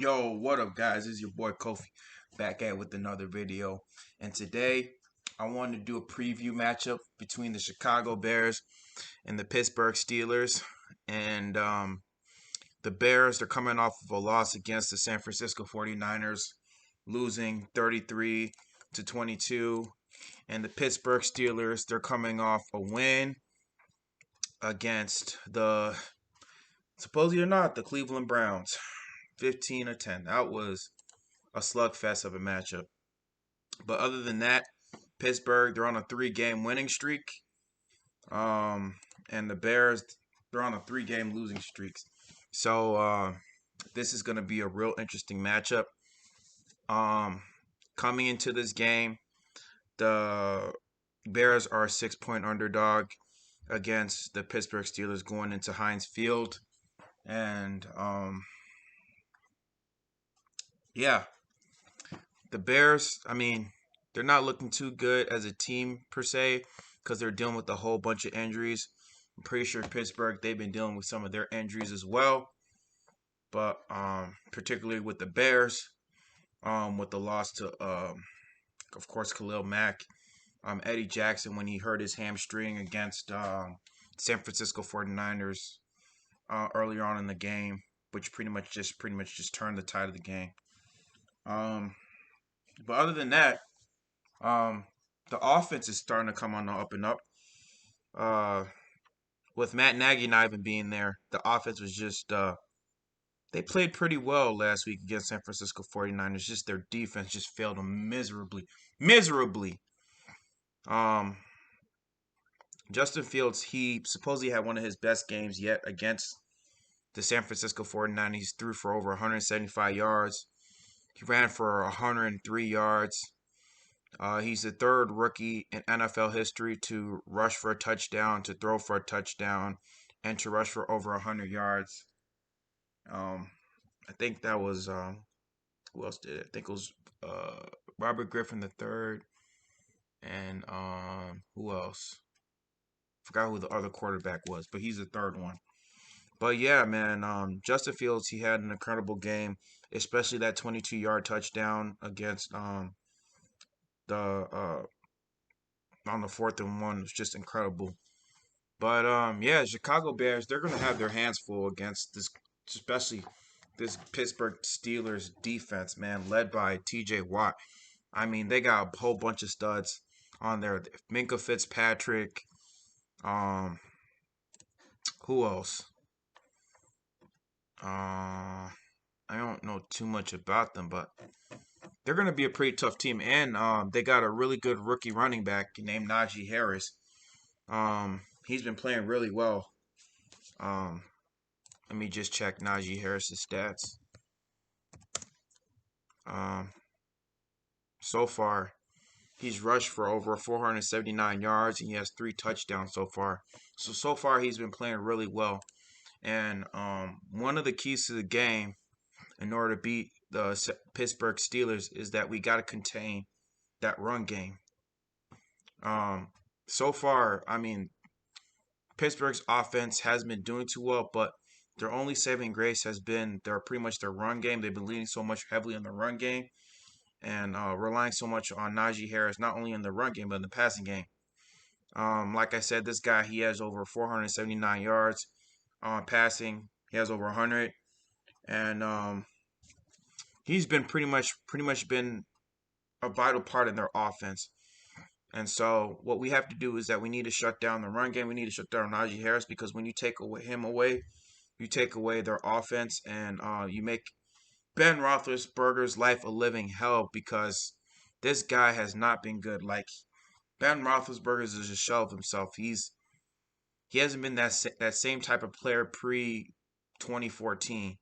Yo, what up, guys? This is your boy Kofi back at with another video. And today I wanted to do a preview matchup between the Chicago Bears and the Pittsburgh Steelers. And the Bears, they're coming off of a loss against the San Francisco 49ers, losing 33 to 22. And the Pittsburgh Steelers, they're coming off a win against supposedly or not, the Cleveland Browns. 15-10. That was a slugfest of a matchup. But other than that, Pittsburgh, they're on a 3-game winning streak. And the Bears, they're on a 3-game losing streak. So this is going to be a real interesting matchup. Coming into this game, the Bears are a 6-point underdog against the Pittsburgh Steelers going into Heinz Field. And yeah, the Bears, they're not looking too good as a team per se because they're dealing with a whole bunch of injuries. I'm pretty sure Pittsburgh, they've been dealing with some of their injuries as well. But particularly with the Bears, with the loss to, of course, Khalil Mack, Eddie Jackson when he hurt his hamstring against San Francisco 49ers earlier on in the game, which pretty much just turned the tide of the game. But other than that, the offense is starting to come on the up and up. With Matt Nagy not even being there, the offense was just they played pretty well last week against San Francisco 49ers. Just their defense just failed them miserably. Miserably. Justin Fields, he supposedly had one of his best games yet against the San Francisco 49ers. He threw for over 175 yards. He ran for 103 yards. He's the third rookie in NFL history to rush for a touchdown, to throw for a touchdown, and to rush for over 100 yards. I think that was who else did it? I think it was Robert Griffin III, and who else? Forgot who the other quarterback was, but he's the third one. But yeah, man, Justin Fields, he had an incredible game, especially that 22-yard touchdown against the on the 4th and 1 was just incredible. But yeah, Chicago Bears, they're gonna have their hands full against this, especially this Pittsburgh Steelers defense, man, led by T.J. Watt. I mean, they got a whole bunch of studs on there. Minkah Fitzpatrick. Who else? I don't know too much about them, but they're going to be a pretty tough team. And they got a really good rookie running back named Najee Harris. He's been playing really well. Let me just check Najee Harris's stats. So far, he's rushed for over 479 yards, and he has 3 touchdowns so far. So far, he's been playing really well. And one of the keys to the game in order to beat the Pittsburgh Steelers is that we got to contain that run game. So far, Pittsburgh's offense hasn't been doing too well, but their only saving grace has been pretty much their run game. They've been leaning so much heavily on the run game and relying so much on Najee Harris, not only in the run game, but in the passing game. Like I said, this guy, he has over 479 yards on passing. He has over 100. And he's been pretty much been a vital part in their offense. And so what we have to do is that we need to shut down the run game. We need to shut down Najee Harris, because when you take him away, you take away their offense, and you make Ben Roethlisberger's life a living hell, because this guy has not been good. Like, Ben Roethlisberger is a shell of himself. He hasn't been that same type of player pre 2014,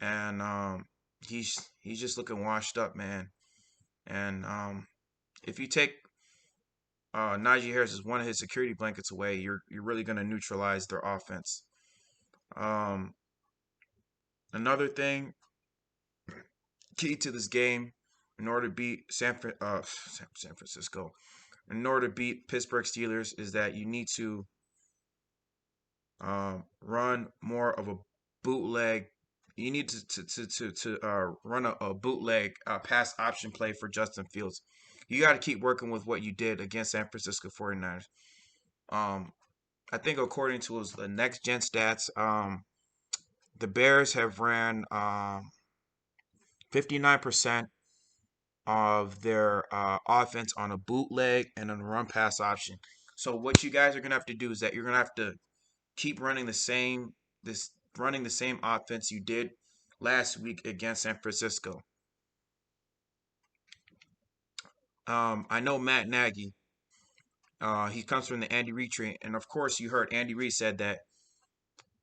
and he's just looking washed up, man. And if you take Najee Harris as one of his security blankets away, you're really going to neutralize their offense. Another thing, key to this game, in order to beat San Francisco, in order to beat Pittsburgh Steelers, is that you need to run more of a bootleg You need to run a bootleg pass option play for Justin Fields. You got to keep working with what you did against San Francisco 49ers. Um, I think according to his the next gen stats, the Bears have ran 59% of their offense on a bootleg and on a run pass option. So what you guys are gonna have to do is that you're gonna have to keep running the same offense you did last week against San Francisco. I know Matt Nagy. He comes from the Andy Reid tree, and of course, you heard Andy Reid said that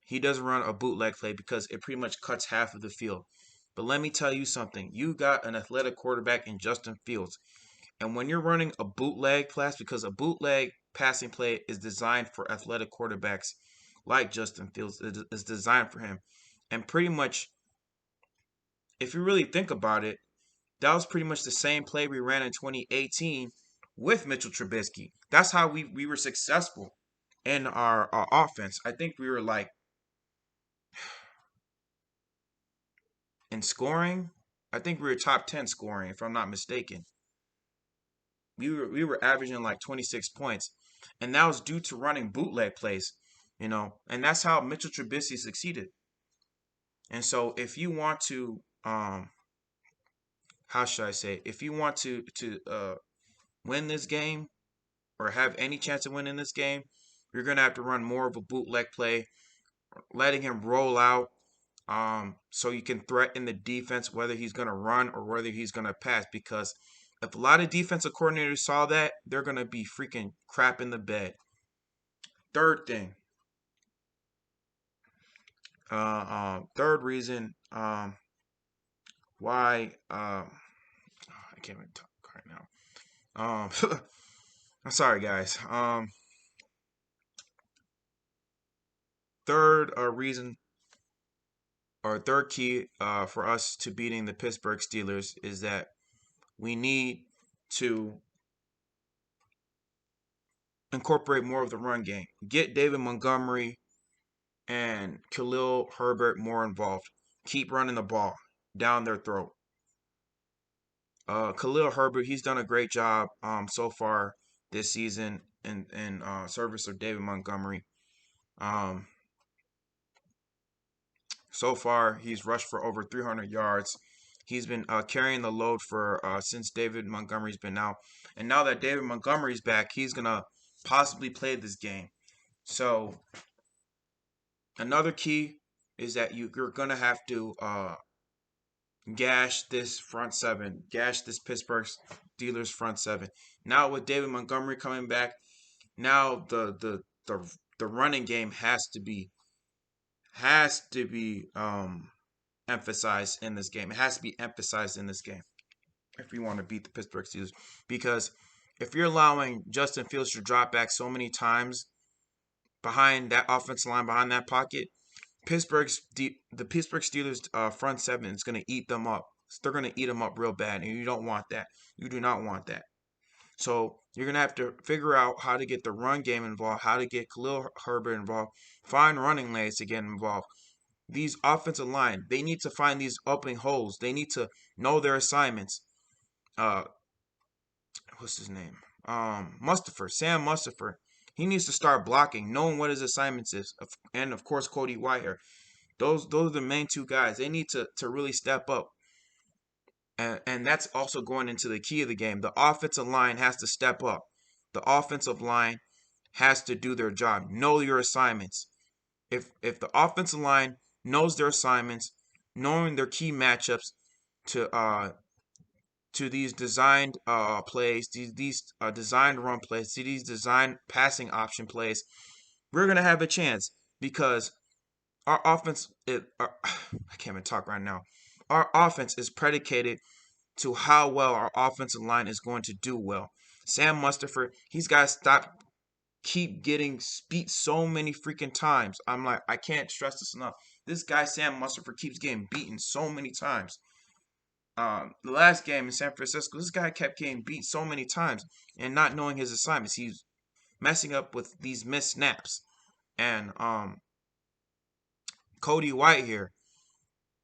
he doesn't run a bootleg play because it pretty much cuts half of the field. But let me tell you something: you got an athletic quarterback in Justin Fields, and when you're running a bootleg pass, because a bootleg passing play is designed for athletic quarterbacks like Justin Fields, it is designed for him, and pretty much, if you really think about it, that was pretty much the same play we ran in 2018 with Mitchell Trubisky. That's how we were successful in our offense. I think we were like in scoring. I think we were top 10 scoring, if I'm not mistaken. We were averaging like 26 points, and that was due to running bootleg plays, and that's how Mitchell Trubisky succeeded. And so, if you want to, how should I say, if you want to win this game or have any chance of winning this game, you're gonna have to run more of a bootleg play, letting him roll out, so you can threaten the defense whether he's gonna run or whether he's gonna pass. Because if a lot of defensive coordinators saw that, they're gonna be freaking crap in the bed. Third thing, third reason, why I can't even talk right now. I'm sorry, guys. Third reason or third key for us to beating the Pittsburgh Steelers is that we need to incorporate more of the run game. Get David Montgomery and Khalil Herbert more involved. Keep running the ball down their throat. Khalil Herbert, he's done a great job so far this season in service of David Montgomery. So far, he's rushed for over 300 yards. He's been carrying the load for since David Montgomery's been out. And now that David Montgomery's back, he's going to possibly play this game. So another key is that you're going to have to gash this front seven, gash this Pittsburgh Steelers front seven. Now with David Montgomery coming back, now the running game has to be emphasized in this game. It has to be emphasized in this game if you want to beat the Pittsburgh Steelers. Because if you're allowing Justin Fields to drop back so many times behind that offensive line, behind that pocket, the Pittsburgh Steelers front seven is going to eat them up. They're going to eat them up real bad, and you don't want that. You do not want that. So you're going to have to figure out how to get the run game involved, how to get Khalil Herbert involved, find running lanes to get involved. These offensive line, they need to find these opening holes. They need to know their assignments. What's his name? Sam Mustipher. He needs to start blocking, knowing what his assignments is, and of course Cody Whitehair. Those are the main two guys. They need to really step up. And that's also going into the key of the game. The offensive line has to step up. The offensive line has to do their job. Know your assignments. If the offensive line knows their assignments, knowing their key matchups to these designed plays, these designed run plays, to these designed passing option plays, we're gonna have a chance because our offense. I can't even talk right now. Our offense is predicated to how well our offensive line is going to do well. Sam Mustipher, he's got to keep getting beat so many freaking times. I'm like, I can't stress this enough. This guy, Sam Mustipher, keeps getting beaten so many times. The last game in San Francisco, this guy kept getting beat so many times and not knowing his assignments. He's messing up with these missed snaps. And Cody Whitehair,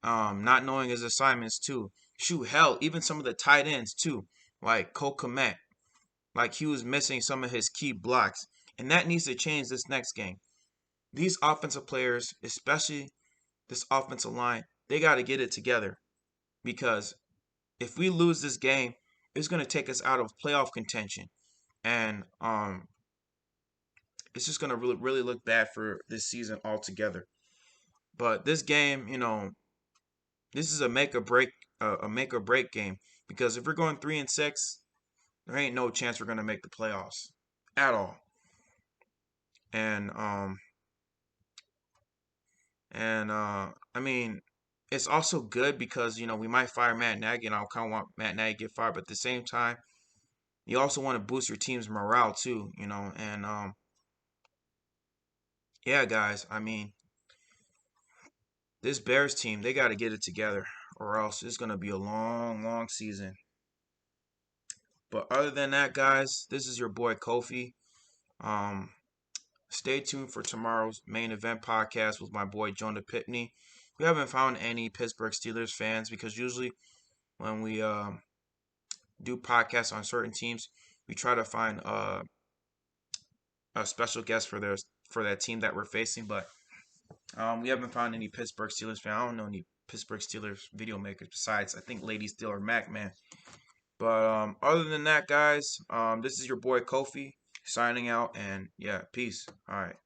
not knowing his assignments too. Shoot, hell, even some of the tight ends too, like Cole Kmet, like he was missing some of his key blocks, and that needs to change this next game. These offensive players, especially this offensive line, they got to get it together because if we lose this game, it's going to take us out of playoff contention, and it's just going to really look bad for this season altogether. But this game, this is a make or break game because if we're going 3-6, there ain't no chance we're going to make the playoffs at all. And I mean, it's also good because we might fire Matt Nagy, and I kind of want Matt Nagy to get fired, but at the same time, you also want to boost your team's morale too, and yeah, guys, I mean, this Bears team, they got to get it together, or else it's gonna be a long season. But other than that, guys, this is your boy Kofi. Um, Stay tuned for tomorrow's main event podcast with my boy Jonah Pitney. We haven't found any Pittsburgh Steelers fans because usually when we do podcasts on certain teams, we try to find a special guest for that team that we're facing. But we haven't found any Pittsburgh Steelers fans. I don't know any Pittsburgh Steelers video makers besides I think Lady Steeler Mac man. But other than that, guys, this is your boy Kofi signing out, and yeah, peace. All right.